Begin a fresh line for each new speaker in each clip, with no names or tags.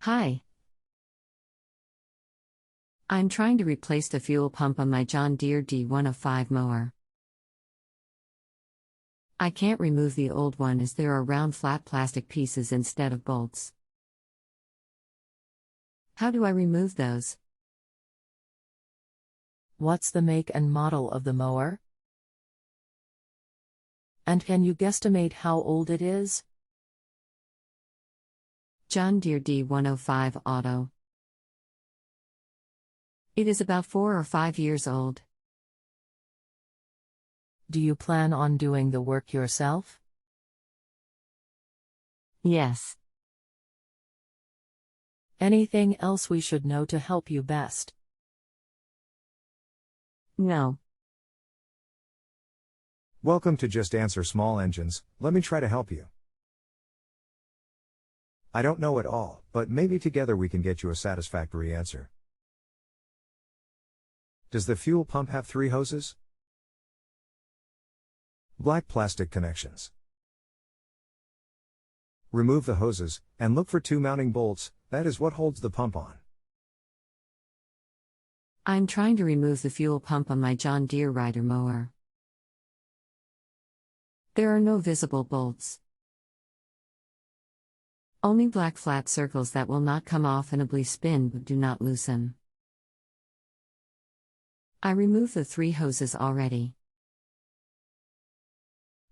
Hi. I'm trying to replace the fuel pump on my John Deere d105 mower. I can't remove the old one as there are round flat plastic pieces instead of bolts. How do I remove those?
What's the make and model of the mower? And can you guesstimate how old it is?
John Deere d105 Auto. It is about 4 or 5 years old.
Do you plan on doing the work yourself?
Yes.
Anything else we should know to help you best?
No.
Welcome to Just Answer Small Engines. Let me try to help you. I don't know it all, but maybe together we can get you a satisfactory answer. Does the fuel pump have 3 hoses? Black plastic connections. Remove the hoses, and look for 2 mounting bolts. That is what holds the pump on.
I'm trying to remove the fuel pump on my John Deere rider mower. There are no visible bolts. Only black flat circles that will not come off and spin but do not loosen. I removed the 3 hoses already.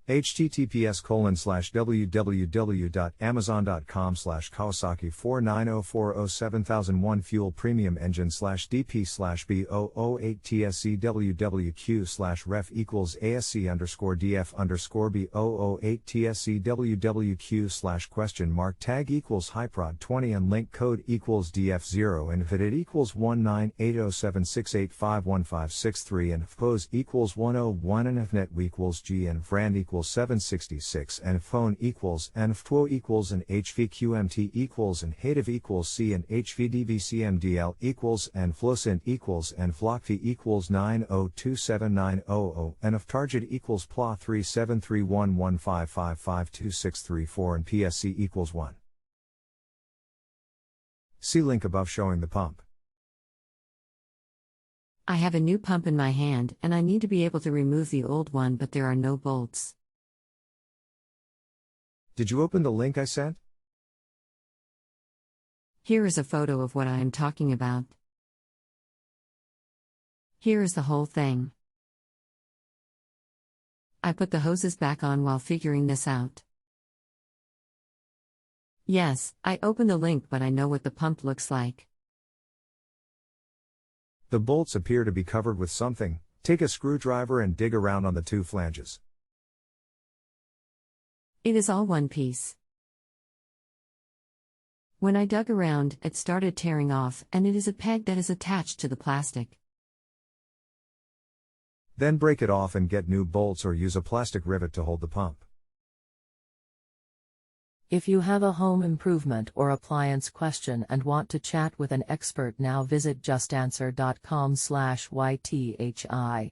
https://www.amazon.com/Kawasaki 49040701 fuel premium engine/DP/B008TSCWWQ/ref equals ASC_DF_B008TSCWWQ/? Tag equals hyprod 20 and link code equals DF0 and FIDIT equals 198076851563 and FPOS equals 101 and FNET equals G and FRAND equals 766 and phone equals and FTWO equals and HVQMT equals and HATIV equals C and HVDVCMDL equals and FLOSINT equals and FLOCFI equals 9027900 and FTARGET equals PLA 373115552634 and PSC equals 1. See link above showing the pump.
I have a new pump in my hand and I need to be able to remove the old one, but there are no bolts.
Did you open the link I sent?
Here is a photo of what I am talking about. Here is the whole thing. I put the hoses back on while figuring this out. Yes, I opened the link, but I know what the pump looks like.
The bolts appear to be covered with something. Take a screwdriver and dig around on the 2 flanges.
It is all one piece. When I dug around, it started tearing off, and it is a peg that is attached to the plastic.
Then break it off and get new bolts or use a plastic rivet to hold the pump.
If you have a home improvement or appliance question and want to chat with an expert now, visit JustAnswer.com/YTHI.